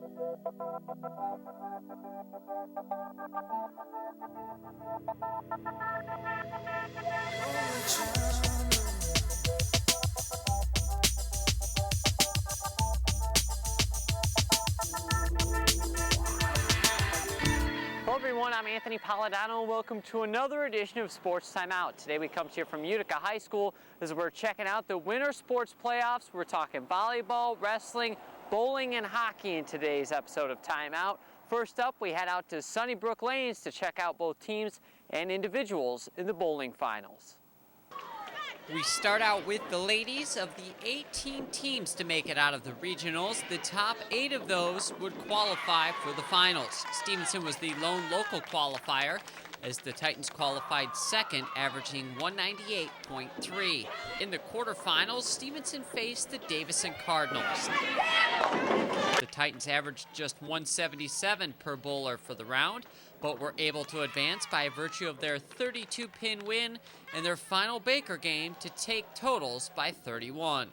Hello everyone, I'm Anthony Polidano and welcome to another edition of Sports Timeout. Today we come to you from Utica High School as we're checking out the winter sports playoffs. We're talking volleyball, wrestling, bowling, and hockey in today's episode of Timeout. First up, we head out to Sunnybrook Lanes to check out both teams and individuals in the bowling finals. We start out with the ladies. Of the 18 teams to make it out of the regionals, the top 8 of those would qualify for the finals. Stevenson was the lone local qualifier, as the Titans qualified second, averaging 198.3. In the quarterfinals, Stevenson faced the Davison Cardinals. The Titans averaged just 177 per bowler for the round, but were able to advance by virtue of their 32-pin win in their final Baker game to take totals by 31.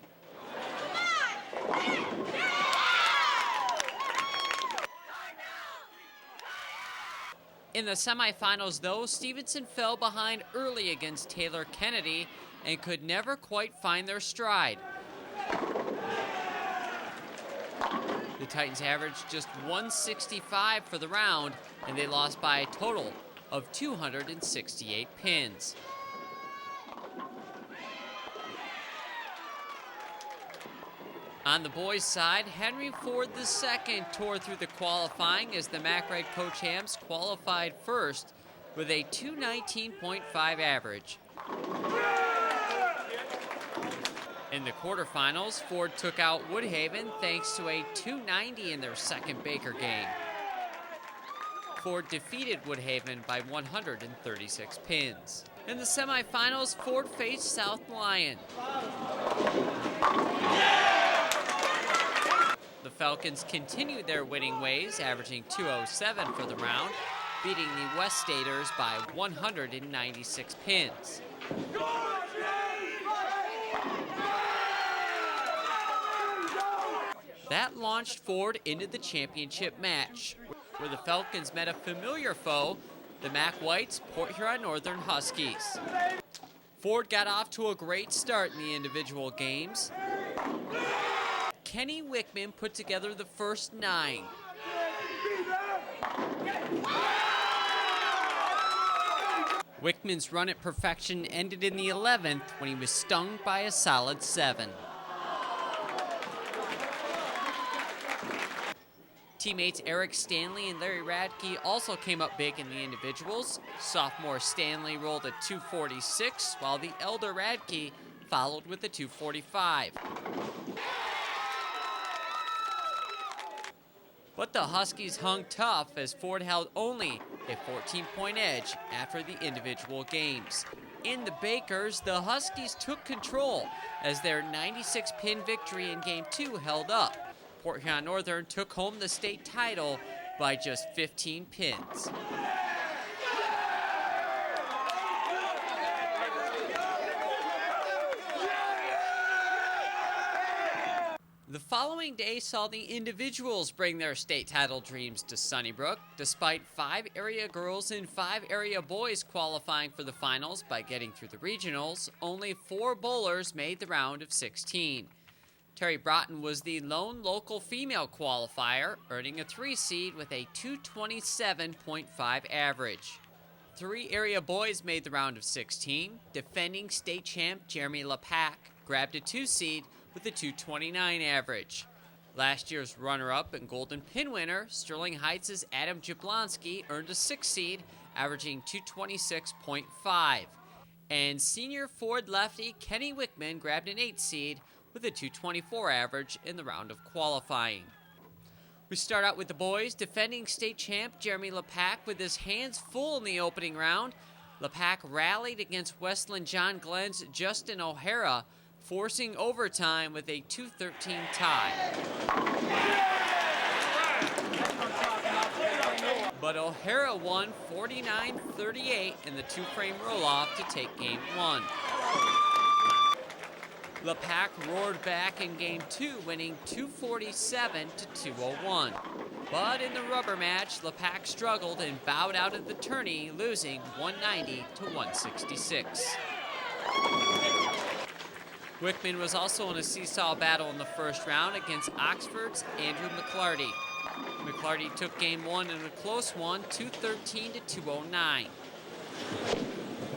In the semifinals, though, Stevenson fell behind early against Taylor Kennedy and could never quite find their stride. The Titans averaged just 165 for the round, and they lost by a total of 268 pins. On the boys' side, Henry Ford II tore through the qualifying as the McRae Coach Hams qualified first with a 219.5 average. In the quarterfinals, Ford took out Woodhaven thanks to a 290 in their second Baker game. Ford defeated Woodhaven by 136 pins. In the semifinals, Ford faced South Lyon. The Falcons continued their winning ways, averaging 207 for the round, beating the West Staters by 196 pins. That launched Ford into the championship match, where the Falcons met a familiar foe, the Mac White's Port Huron Northern Huskies. Ford got off to a great start in the individual games. Kenny Wickman put together the first 9. Wickman's run at perfection ended in the 11th when he was stung by a solid 7. Teammates Eric Stanley and Larry Radke also came up big in the individuals. Sophomore Stanley rolled a 246, while the elder Radke followed with a 245. But the Huskies hung tough as Ford held only a 14-point edge after the individual games. In the Bakers, the Huskies took control as their 96-pin victory in Game 2 held up. Port Huron Northern took home the state title by just 15 pins. The following day saw the individuals bring their state title dreams to Sunnybrook. Despite 5 area girls and 5 area boys qualifying for the finals by getting through the regionals, only 4 bowlers made the round of 16. Terry Broughton was the lone local female qualifier, earning a 3 seed with a 227.5 average. 3 area boys made the round of 16. Defending state champ Jeremy LePac grabbed a 2 seed with a 229 average. Last year's runner-up and golden pin winner, Sterling Heights' Adam Jablonski, earned a 6 seed, averaging 226.5. And senior Ford lefty Kenny Wickman grabbed an 8 seed with a 224 average in the round of qualifying. We start out with the boys. Defending state champ Jeremy LePac with his hands full in the opening round. LePac rallied against Westland John Glenn's Justin O'Hara, forcing overtime with a 2-13 tie. But O'Hara won 49-38 in the 2-frame roll-off to take Game 1. LePac roared back in Game 2, winning 247 to 201. But in the rubber match, LePac struggled and bowed out of the tourney, losing 190 to 166. Wickman was also in a seesaw battle in the first round against Oxford's Andrew McClarty. McClarty took Game 1 in a close one, 213 to 209.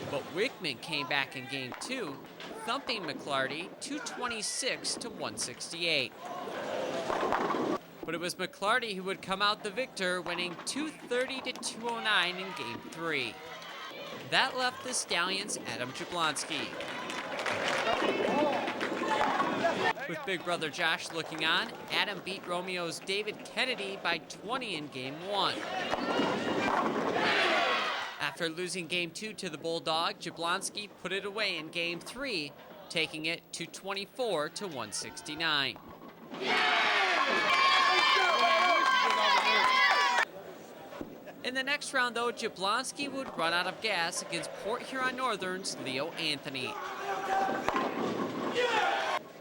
But Wickman came back in Game 2, thumping McClarty 226 to 168. But it was McClarty who would come out the victor, winning 230 to 209 in Game 3. That left the Stallions' Adam Jablonski. With big brother Josh looking on, Adam beat Romeo's David Kennedy by 20 in Game 1. After losing Game 2 to the Bulldog, Jablonski put it away in Game 3, taking it to 24 to 169. In the next round, though, Jablonski would run out of gas against Port Huron Northern's Leo Anthony.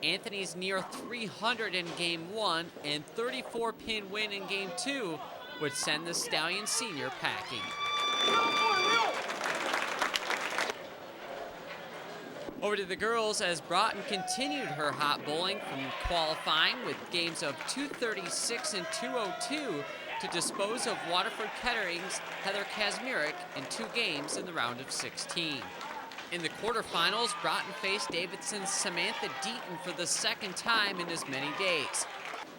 Anthony's near 300 in Game 1 and 34-pin win in Game 2 would send the Stallion senior packing. Over to the girls as Broughton continued her hot bowling from qualifying with games of 236 and 202 to dispose of Waterford Kettering's Heather Kazmierek in 2 games in the round of 16. In the quarterfinals, Broughton faced Davidson's Samantha Deaton for the second time in as many days.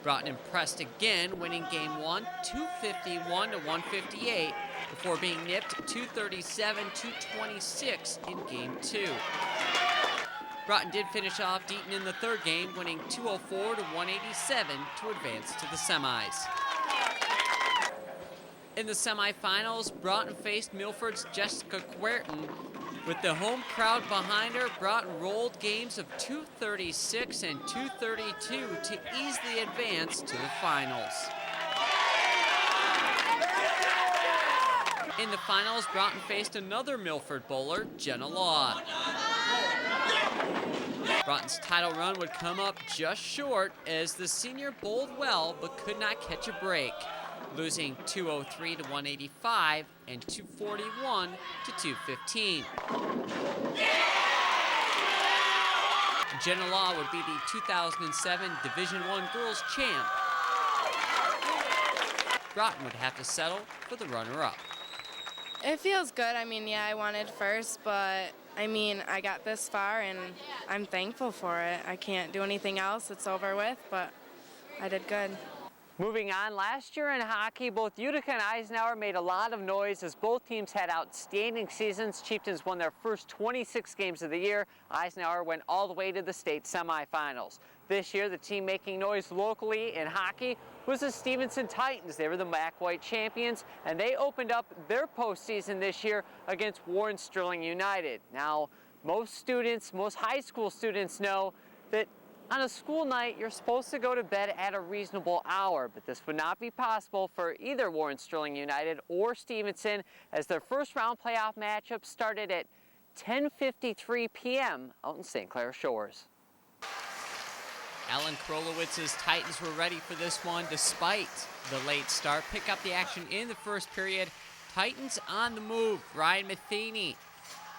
Broughton impressed again, winning Game 1 251 to 158 before being nipped 237-226 in Game 2. Broughton did finish off Deaton in the third game, winning 204 to 187 to advance to the semis. In the semifinals, Broughton faced Milford's Jessica Querton. With the home crowd behind her, Broughton rolled games of 236 and 232 to easily advance to the finals. In the finals, Broughton faced another Milford bowler, Jenna Law. Broughton's title run would come up just short as the senior bowled well but could not catch a break, losing 203 to 185 and 241 to 215. Jenna Law would be the 2007 Division I Girls Champ. Broughton would have to settle for the runner-up. It feels good. I mean, yeah, I wanted first, but I mean, I got this far and I'm thankful for it. I can't do anything else. It's over with, but I did good. Moving on, last year in hockey, both Utica and Eisenhower made a lot of noise as both teams had outstanding seasons. Chieftains won their first 26 games of the year. Eisenhower went all the way to the state semifinals. This year, the team making noise locally in hockey was the Stevenson Titans. They were the MAC White champions, and they opened up their postseason this year against Warren Sterling United. Now, most high school students know that on a school night, you're supposed to go to bed at a reasonable hour, but this would not be possible for either Warren Sterling United or Stevenson as their first round playoff matchup started at 10:53 p.m. out in St. Clair Shores. Alan Krolowitz's Titans were ready for this one despite the late start. Pick up the action in the first period. Titans on the move. Ryan Matheny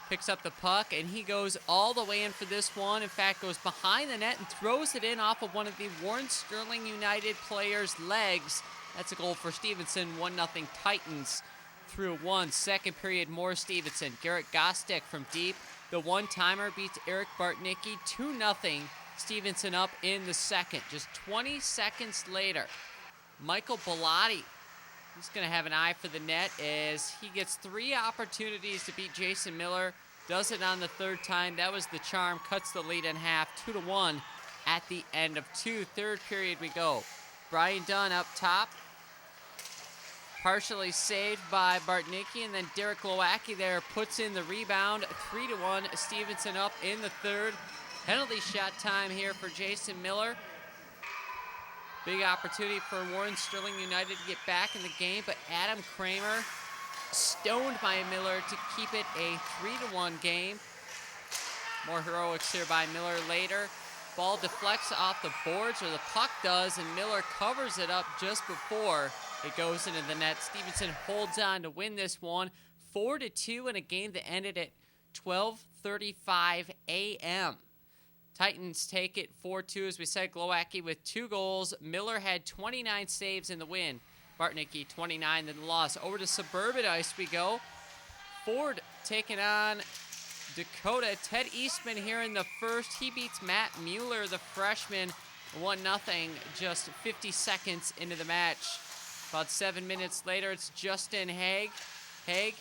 picks up the puck, and he goes all the way in for this one. In fact, goes behind the net and throws it in off of one of the Warren Sterling United players' legs. That's a goal for Stevenson, 1-0 Titans through one. Second period, more Stevenson. Garrett Gostick from deep. The one-timer beats Eric Bartnicki, 2-0. Stevenson up in the second. Just 20 seconds later, Michael Bellotti, he's going to have an eye for the net as he gets 3 opportunities to beat Jason Miller. Does it on the third time. That was the charm. Cuts the lead in half, 2-1 at the end of 2. Third period we go. Brian Dunn up top. Partially saved by Bartnicki, and then Derek Glowacki there puts in the rebound. 3-1. Stevenson up in the third. Penalty shot time here for Jason Miller. Big opportunity for Warren Sterling United to get back in the game, but Adam Kramer stoned by Miller to keep it a 3-1 game. More heroics here by Miller later. Ball deflects off the boards, or the puck does, and Miller covers it up just before it goes into the net. Stevenson holds on to win this one 4-2 in a game that ended at 12:35 a.m. Titans take it 4-2, as we said. Glowacki with 2 goals. Miller had 29 saves in the win. Bartnicki 29 in the loss. Over to suburban ice we go. Ford taking on Dakota. Ted Eastman here in the first. He beats Matt Mueller, the freshman, 1-0 just 50 seconds into the match. About 7 minutes later, it's Justin Haig. Haig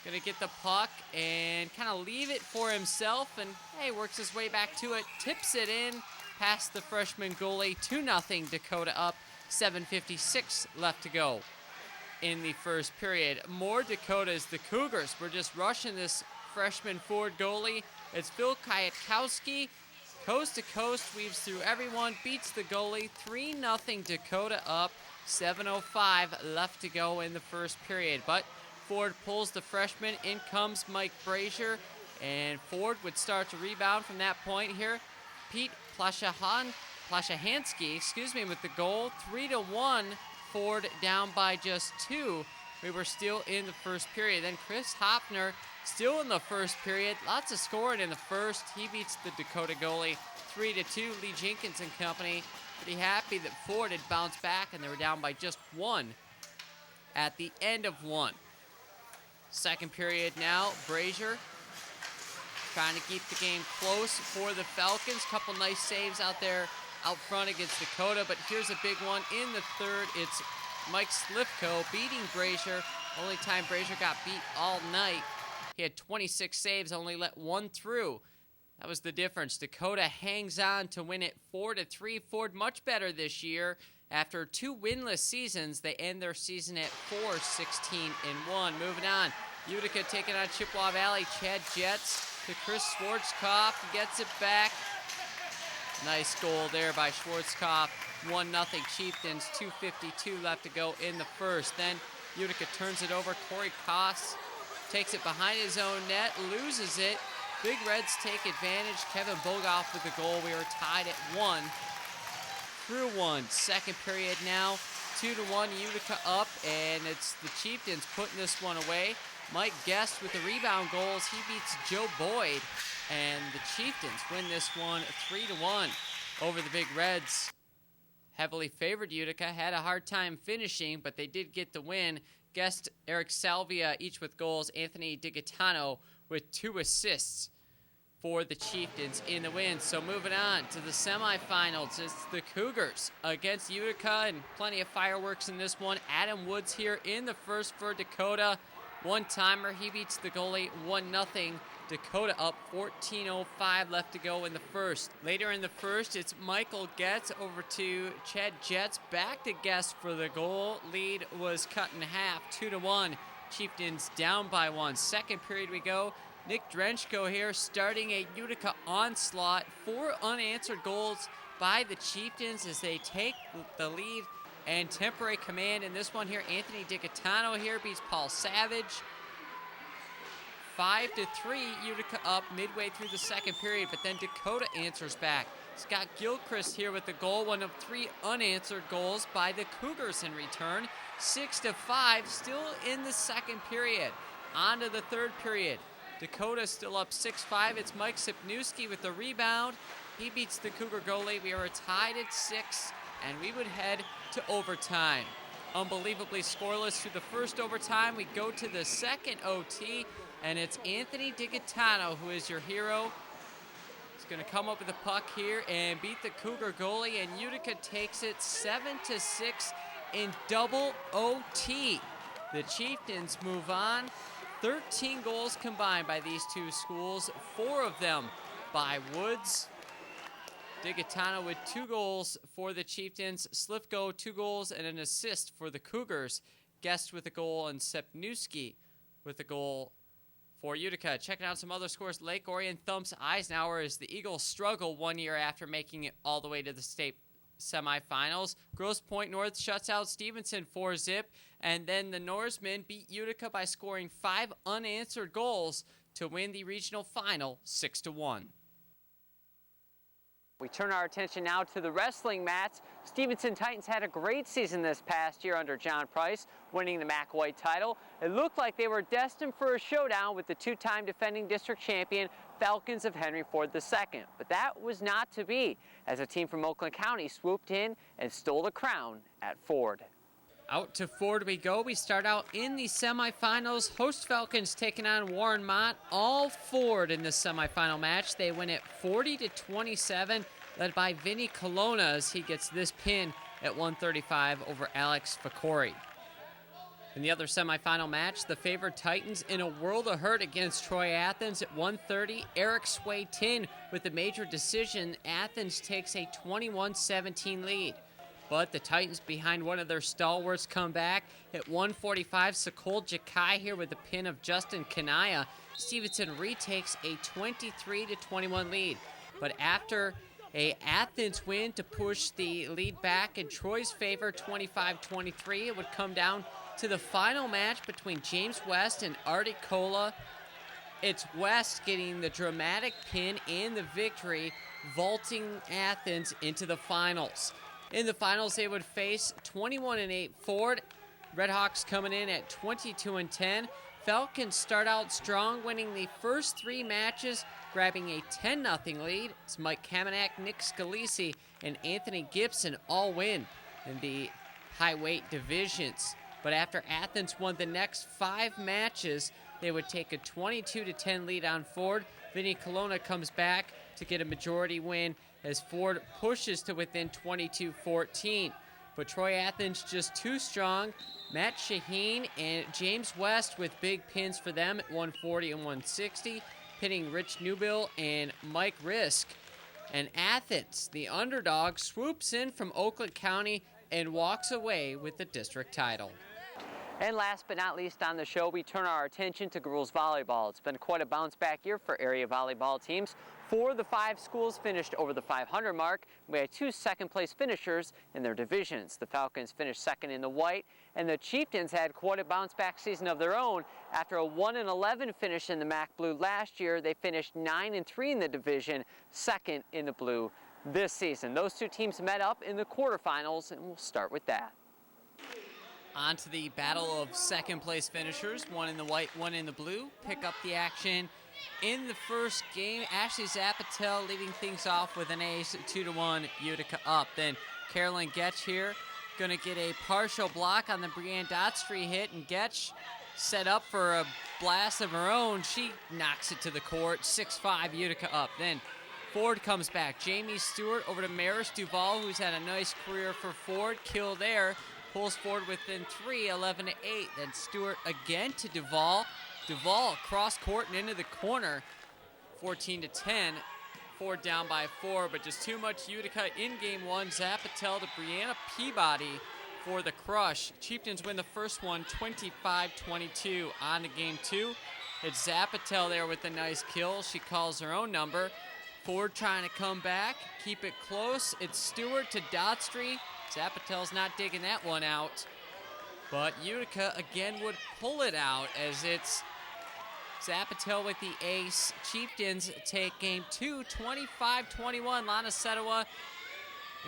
gonna get the puck and kind of leave it for himself, and hey, works his way back to it, tips it in past the freshman goalie. 2-0 Dakota up, 7:56 left to go in the first period. More Dakotas. The Cougars were just rushing this freshman Ford goalie. It's Phil Kwiatkowski, coast to coast, weaves through everyone, beats the goalie. 3-0 Dakota up, 7:05 left to go in the first period. But Ford pulls the freshman. In comes Mike Brazier, and Ford would start to rebound from that point here. Pete Plashahansky, with the goal. 3-1. Ford down by just 2. We were still in the first period. Then Chris Hopner still in the first period. Lots of scoring in the first. He beats the Dakota goalie 3-2. Lee Jenkins and company pretty happy that Ford had bounced back, and they were down by just 1 at the end of 1. Second period now. Brazier trying to keep the game close for the Falcons. Couple nice saves out there out front against Dakota, but here's a big one in the third. It's Mike Slivko beating Brazier. Only time Brazier got beat all night. He had 26 saves, only let 1 through. That was the difference. Dakota hangs on to win it 4-3. Ford much better this year. After 2 winless seasons, they end their season at 4-16-1. Moving on, Utica taking on Chippewa Valley. Chad Jets to Chris Schwarzkopf, gets it back. Nice goal there by Schwarzkopf. 1-0 Chieftains, 2:52 left to go in the first. Then Utica turns it over. Corey Koss takes it behind his own net, loses it. Big Reds take advantage. Kevin Bogoff with the goal. We are tied at 1-1. Second period now. 2-1 Utica up, and it's the Chieftains putting this one away. Mike Guest with the rebound goals. He beats Joe Boyd, and the Chieftains win this one 3-1 over the Big Reds. Heavily favored Utica had a hard time finishing, but they did get the win. Guest, Eric Salvia, each with goals. Anthony DiGaetano with 2 assists for the Chieftains in the win. So moving on to the semifinals, it's the Cougars against Utica, and plenty of fireworks in this one. Adam Woods here in the first for Dakota. One-timer, he beats the goalie 1-0. Dakota up, 14:05 left to go in the first. Later in the first, it's Michael Getz over to Chad Jets. Back to Guest for the goal. Lead was cut in half, 2-1. Chieftains down by 1. Second period we go. Nick Drenchko here starting a Utica onslaught. 4 unanswered goals by the Chieftains as they take the lead and temporary command in this one here. Anthony DiGaetano here beats Paul Savage. 5-3, Utica up midway through the second period, but then Dakota answers back. Scott Gilchrist here with the goal, one of 3 unanswered goals by the Cougars in return. 6-5, still in the second period. On to the third period. Dakota still up 6-5. It's Mike Sipniewski with the rebound. He beats the Cougar goalie. We are tied at 6, and we would head to overtime. Unbelievably scoreless through the first overtime. We go to the second OT, and it's Anthony DiGaetano who is your hero. He's going to come up with the puck here and beat the Cougar goalie, and Utica takes it 7-6 in double OT. The Chieftains move on. 13 goals combined by these two schools, 4 of them by Woods. DiGaetano with 2 goals for the Chieftains. Slivko 2 goals and an assist for the Cougars. Guest with a goal, and Sepniewski with a goal for Utica. Checking out some other scores. Lake Orion thumps Eisenhower as the Eagles struggle 1 year after making it all the way to the state semifinals. Grosse Pointe North shuts out Stevenson 4-0. And then the Norsemen beat Utica by scoring 5 unanswered goals to win the regional final 6-1. We turn our attention now to the wrestling mats. Stevenson Titans had a great season this past year under John Price, winning the MAC White title. It looked like they were destined for a showdown with the two-time defending district champion Falcons of Henry Ford II. But that was not to be, as a team from Oakland County swooped in and stole the crown at Ford. Out to Ford we go. We start out in the semifinals. Host Falcons taking on Warren Mott. All Ford in this semifinal match. They win it 40-27, led by Vinny Colonna as he gets this pin at 135 over Alex Fakori. In the other semifinal match, the favored Titans in a world of hurt against Troy Athens at 130. Eric Sway-Tin with the major decision. Athens takes a 21-17 lead. But the Titans behind one of their stalwarts come back at 145. Sakol Jakai here with the pin of Justin Kanaya. Stevenson retakes a 23-21 lead. But after a Athens win to push the lead back in Troy's favor, 25-23, it would come down to the final match between James West and Artie Kola. It's West getting the dramatic pin and the victory, vaulting Athens into the finals. In the finals, they would face 21-8 Ford. Redhawks coming in at 22-10. Falcons start out strong, winning the first three matches, grabbing a 10-0 lead. It's Mike Kamenak, Nick Scalisi, and Anthony Gibson all win in the high weight divisions. But after Athens won the next 5 matches, they would take a 22-10 lead on Ford. Vinny Colonna comes back to get a majority win as Ford pushes to within 22-14. But Troy Athens just too strong. Matt Shaheen and James West with big pins for them at 140 and 160, pitting Rich Newbill and Mike Risk. And Athens, the underdog, swoops in from Oakland County and walks away with the district title. And last but not least on the show, we turn our attention to girls volleyball. It's been quite a bounce back year for area volleyball teams. 4 of the 5 schools finished over the 500 mark. We had 2 second-place finishers in their divisions. The Falcons finished second in the white, and the Chieftains had quite a bounce-back season of their own. After a 1-11 finish in the MAC Blue last year, they finished 9-3 in the division, second in the blue this season. Those 2 teams met up in the quarterfinals, and we'll start with that. On to the battle of second-place finishers, one in the white, one in the blue. Pick up the action in the first game. Ashley Zapatel leading things off with an ace, 2-1, Utica up. Then Carolyn Getch here, going to get a partial block on the Brianne Dotstry hit, and Getch set up for a blast of her own. She knocks it to the court, 6-5, Utica up. Then Ford comes back. Jamie Stewart over to Maris Duval, who's had a nice career for Ford. Kill there. Pulls Ford within 3, 11-8. Then Stewart again to Duval. Duval across court and into the corner, 14-10. Ford down by 4, but just too much Utica in game 1. Zapatel to Brianna Peabody for the crush. Chieftains win the first one, 25-22. On to game 2. It's Zapatel there with a nice kill. She calls her own number. Ford trying to come back, keep it close. It's Stewart to Dotstry. Zapatel's not digging that one out. But Utica again would pull it out as it's Zapatel with the ace. Chieftains take game 2, 25-21. Lana Sedawa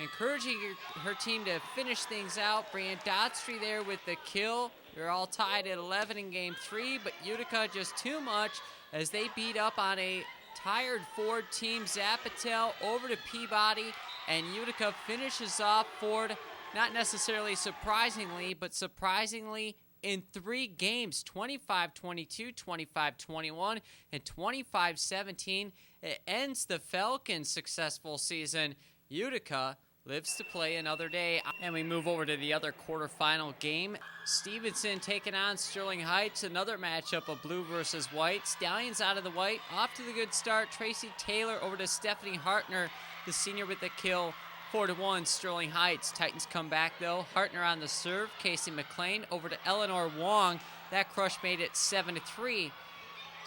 encouraging her team to finish things out. Brianne Dotstry there with the kill. They're all tied at 11 in game 3, but Utica just too much as they beat up on a tired Ford team. Zapatel over to Peabody, and Utica finishes off Ford, not necessarily surprisingly, but surprisingly in 3 games, 25-22, 25-21, and 25-17. It ends the Falcons' successful season. Utica lives to play another day. And we move over to the other quarterfinal game. Stevenson taking on Sterling Heights, another matchup of blue versus white. Stallions out of the white, off to the good start. Tracy Taylor over to Stephanie Hartner, the senior with the kill. 4-1, Sterling Heights. Titans come back though. Hartner on the serve. Casey McLean over to Eleanor Wong. That crush made it 7-3.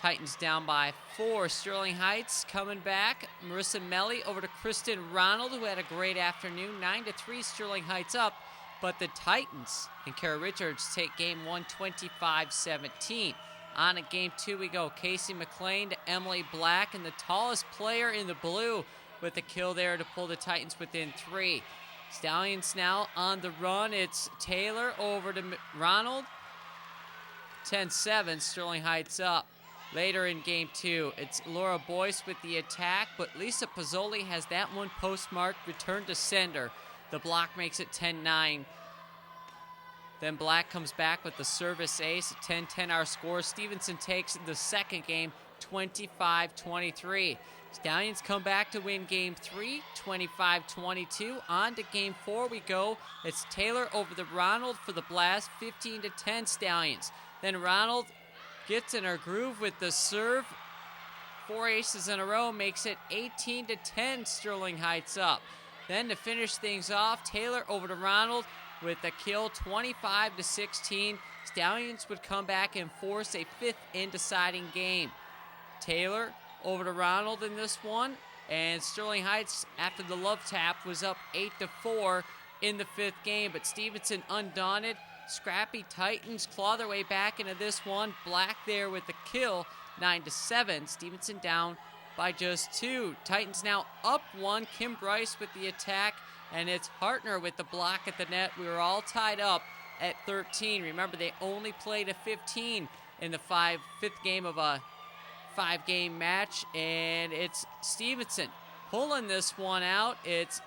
Titans down by 4. Sterling Heights coming back. Marissa Melly over to Kristen Ronald, who had a great afternoon. 9-3, Sterling Heights up. But the Titans and Kara Richards take game 1, 25-17. On to game 2 we go. Casey McLean to Emily Black, and the tallest player in the blue with a kill there to pull the Titans within 3. Stallions now on the run. It's Taylor over to Ronald. 10-7, Sterling Heights up. Later in game 2, it's Laura Boyce with the attack, but Lisa Pizzoli has that one postmarked, return to sender. The block makes it 10-9. Then Black comes back with the service ace. 10-10 our score. Stevenson takes the second game, 25-23. Stallions come back to win game 3, 25-22. On to game 4 we go. It's Taylor over the Ronald for the blast, 15-10 Stallions. Then Ronald gets in her groove with the serve. 4 aces in a row makes it 18-10 Sterling Heights up. Then to finish things off, Taylor over to Ronald with a kill, 25-16. Stallions would come back and force a 5th and deciding game. Taylor over to Ronald in this one, and Sterling Heights, after the love tap, was up 8-4 in the 5th game, but Stevenson undaunted. Scrappy Titans claw their way back into this one. Black there with the kill, 9-7. Stevenson down by just 2. Titans now up 1. Kim Bryce with the attack, and it's Hartner with the block at the net. We were all tied up at 13. Remember, they only played a 15 in the 5th game of a 5-game match, and it's Stevenson pulling this one out. It's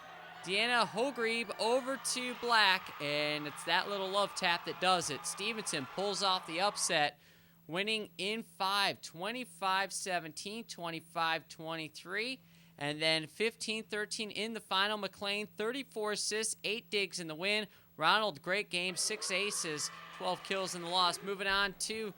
Deanna Hogrebe over to Black, and it's that little love tap that does it. Stevenson pulls off the upset, winning in 5, 25-17, 25-23, and then 15-13 in the final. McLean, 34 assists, 8 digs in the win. Ronald, great game, 6 aces, 12 kills in the loss. Moving on to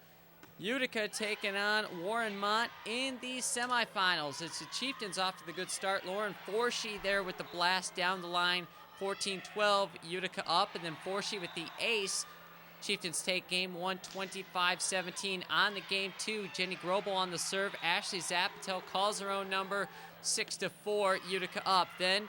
Utica taking on Warren Mont in the semifinals. It's the Chieftains off to the good start. Lauren Forshee there with the blast down the line. 14-12, Utica up, and then Forshee with the ace. Chieftains take game 1, 25-17. On the game 2, Jenny Grobel on the serve. Ashley Zapatel calls her own number, 6-4, Utica up. Then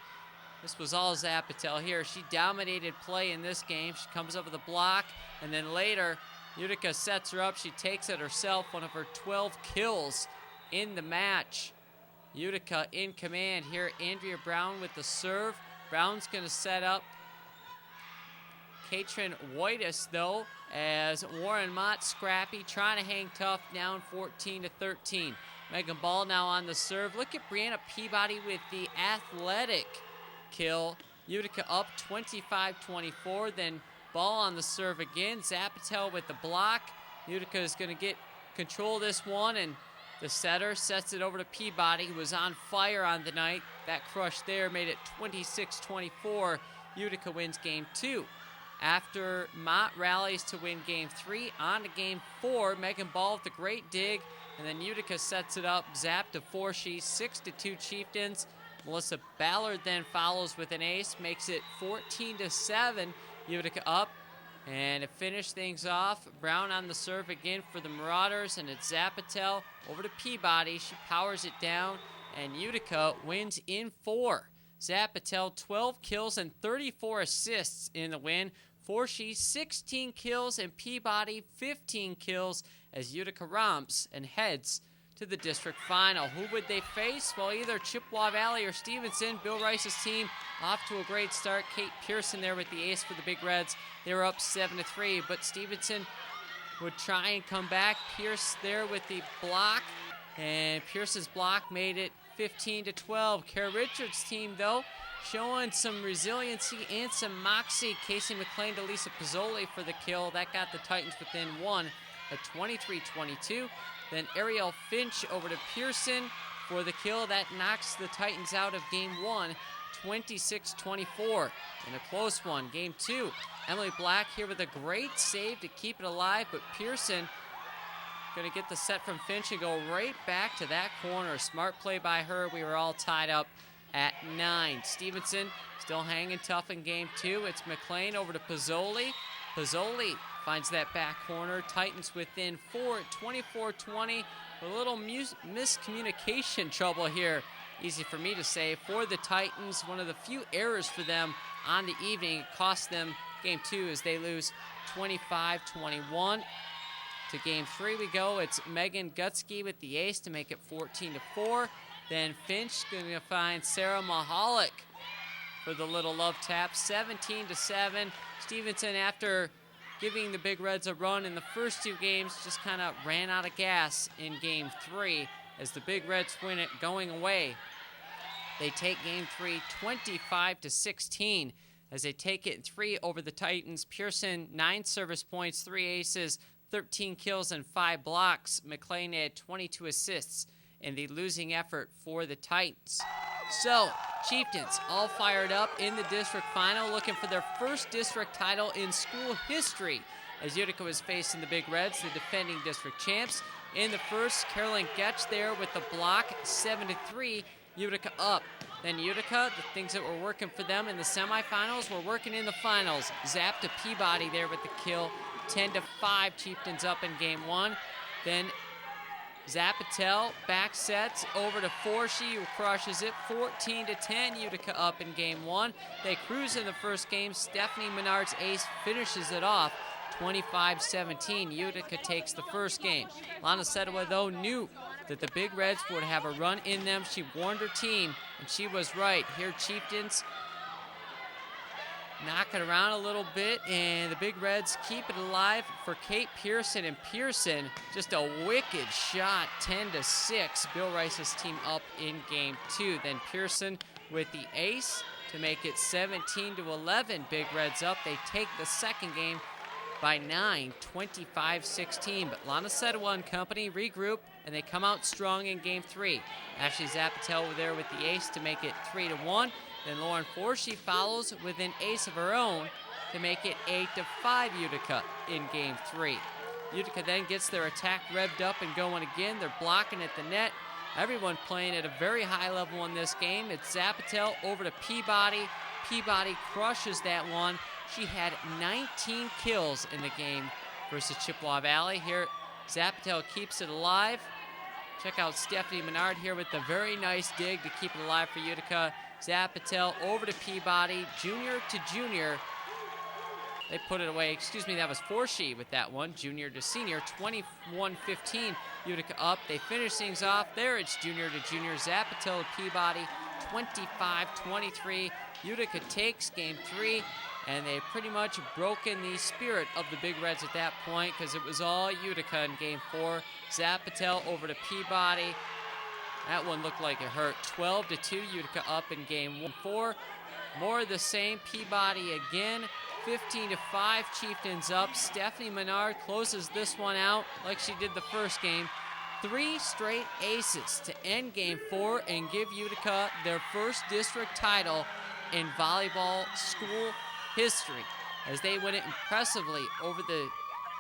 this was all Zapatel here. She dominated play in this game. She comes up with a block, and then later Utica sets her up. She takes it herself, one of her 12 kills in the match. Utica in command here. Andrea Brown with the serve. Brown's going to set up Katrin Whitus, though, as Warren Mott, scrappy, trying to hang tough, down 14-13. Megan Ball now on the serve. Look at Brianna Peabody with the athletic kill. Utica up 25-24. Then Ball on the serve again. Zapatel with the block. Utica is going to get control of this one, and the setter sets it over to Peabody, who was on fire on the night. That crush there made it 26-24. Utica wins game 2. After Mott rallies to win game 3, on to game 4. Megan Ball with the great dig, and then Utica sets it up. Zap to Forshee, 6-2 Chieftains. Melissa Ballard then follows with an ace, makes it 14-7. Utica up, and to finish things off, Brown on the serve again for the Marauders, and it's Zapatel over to Peabody. She powers it down, and Utica wins in 4. Zapatel 12 kills and 34 assists in the win. Forshee 16 kills and Peabody 15 kills as Utica romps and heads to the district final. Who would they face? Well, either Chippewa Valley or Stevenson. Bill Rice's team off to a great start. Kate Pearson there with the ace for the Big Reds. They were up 7-3, but Stevenson would try and come back. Pierce there with the block, and Pearson's block made it 15-12. Kara Richards' team, though, showing some resiliency and some moxie. Casey McLean to Lisa Pizzoli for the kill. That got the Titans within 1 at 23-22. Then Ariel Finch over to Pearson for the kill. That knocks the Titans out of game 1, 26-24. In a close one, game 2. Emily Black here with a great save to keep it alive, but Pearson going to get the set from Finch and go right back to that corner. Smart play by her. We were all tied up at 9. Stevenson still hanging tough in game 2. It's McLean over to Pizzoli. Pizzoli finds that back corner. Titans within 4 at 24-20. A little miscommunication trouble here. Easy for me to say. For the Titans, one of the few errors for them on the evening. It cost them game 2 as they lose 25-21. To game 3 we go. It's Megan Gutsky with the ace to make it 14-4. Then Finch going to find Sarah Mahalik for the little love tap, 17-7. Stevenson, after giving the Big Reds a run in the first two games, just kind of ran out of gas in game 3 as the Big Reds win it going away. They take game 3 25-16 as they take it in 3 over the Titans. Pearson, 9 service points, 3 aces, 13 kills, and 5 blocks. McLean had 22 assists in the losing effort for the Titans. So, Chieftains all fired up in the district final, looking for their first district title in school history as Utica was facing the Big Reds, the defending district champs. In the first, Carolyn Getch there with the block, 7-3, Utica up. Then Utica, the things that were working for them in the semifinals were working in the finals. Zap to Peabody there with the kill, 10-5, Chieftains up in game 1. Then Zapatel back sets over to Forshee, who crushes it, 14-10, Utica up in game 1. They cruise in the first game. Stephanie Menard's ace finishes it off, 25-17. Utica takes the first game. Lana Sedawa, though, knew that the Big Reds would have a run in them. She warned her team, and she was right. Here, Chieftains knock it around a little bit, and the Big Reds keep it alive for Kate Pearson. And Pearson, just a wicked shot, 10-6. Bill Rice's team up in game 2. Then Pearson with the ace to make it 17-11. Big Reds up. They take the second game by 9, 25-16. But Lana Sedawa and company regroup, and they come out strong in game 3. Ashley Zapatel over there with the ace to make it 3-1. Then Lauren Forshee follows with an ace of her own to make it 8-5 Utica in game 3. Utica then gets their attack revved up and going again. They're blocking at the net. Everyone playing at a very high level in this game. It's Zapatel over to Peabody. Peabody crushes that one. She had 19 kills in the game versus Chippewa Valley. Here, Zapatel keeps it alive. Check out Stephanie Menard here with the very nice dig to keep it alive for Utica. Zapatel over to Peabody, junior to junior. They put it away. Excuse me, that was Forshee with that one. Junior to senior, 21-15. Utica up. They finish things off. There it's junior to junior. Zapatel to Peabody, 25-23. Utica takes game 3, and they pretty much broken the spirit of the Big Reds at that point because it was all Utica in game 4. Zapatel over to Peabody. That one looked like it hurt. 12-2, Utica up in game 4. More of the same, Peabody again. 15-5, Chieftains up. Stephanie Menard closes this one out like she did the first game. 3 straight aces to end game 4 and give Utica their first district title in volleyball school history as they win it impressively over the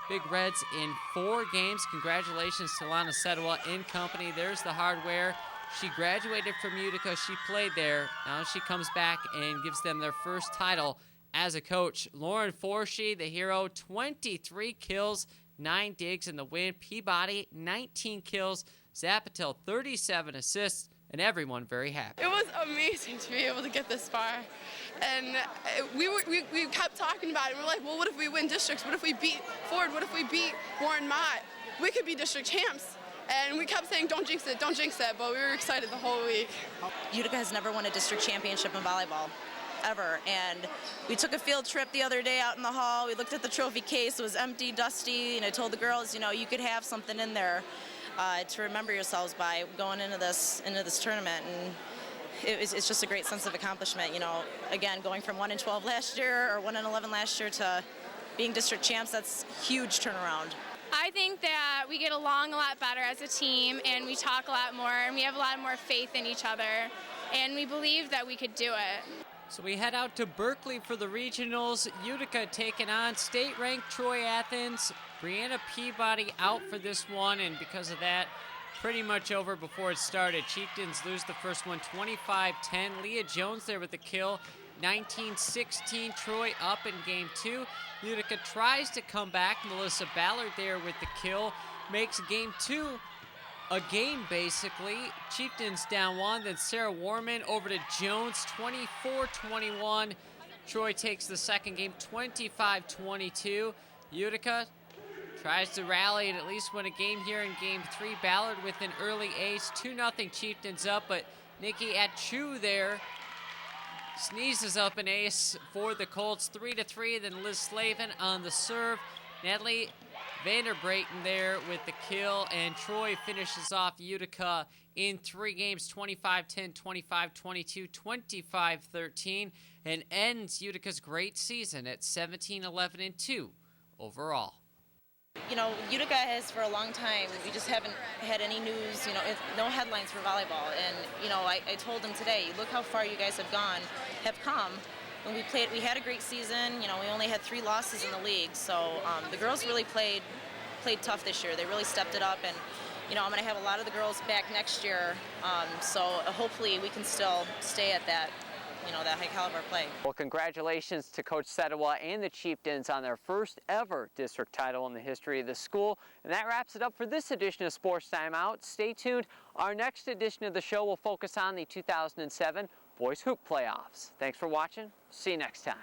Big Reds in 4 games. Congratulations to Lana Sedawa in company. There's the hardware. She graduated from Utica. She played there. Now she comes back and gives them their first title as a coach. Lauren Forshee, the hero, 23 kills, 9 digs in the win. Peabody, 19 kills. Zapatel, 37 assists. And everyone very happy. It was amazing to be able to get this far. And we kept talking about it. We're like, well, what if we win districts? What if we beat Ford? What if we beat Warren Mott? We could be district champs. And we kept saying, don't jinx it, but we were excited the whole week. Utica has never won a district championship in volleyball, ever. And we took a field trip the other day out in the hall. We looked at the trophy case. It was empty, dusty, and I told the girls, you know, you could have something in there to remember yourselves by going into this tournament. And it's just a great sense of accomplishment. You know, again, going from 1-12 last year or 1-11 last year to being district champs, that's a huge turnaround. I think that we get along a lot better as a team, and we talk a lot more, and we have a lot more faith in each other, and we believe that we could do it. So we head out to Berkeley for the regionals. Utica taking on state-ranked Troy Athens. Brianna Peabody out for this one, and because of that, pretty much over before it started. Chieftains lose the first one, 25-10. Leah Jones there with the kill, 19-16. Troy up in game 2. Utica tries to come back. Melissa Ballard there with the kill. Makes game 2 a game, basically. Chieftains down 1. Then Sarah Warman over to Jones, 24-21. Troy takes the second game, 25-22. Utica tries to rally and at least win a game here in Game 3. Ballard with an early ace, 2-0 Chieftains up, but Nikki Achu there sneezes up an ace for the Colts, 3-3. Then Liz Slavin on the serve. Natalie Vanderbrayten there with the kill, and Troy finishes off Utica in 3 games, 25-10, 25-22, 25-13, and ends Utica's great season at 17-11-2 overall. You know, Utica has for a long time, we just haven't had any news, no headlines for volleyball. And, I told them today, look how far you guys have come. When we had a great season. We only had 3 losses in the league. So the girls really played tough this year. They really stepped it up. And, I'm going to have a lot of the girls back next year. So hopefully we can still stay at that, that high caliber play. Well, congratulations to Coach Sedawa and the Chieftains on their first ever district title in the history of the school. And that wraps it up for this edition of Sports Timeout. Stay tuned. Our next edition of the show will focus on the 2007 Boys Hoop Playoffs. Thanks for watching. See you next time.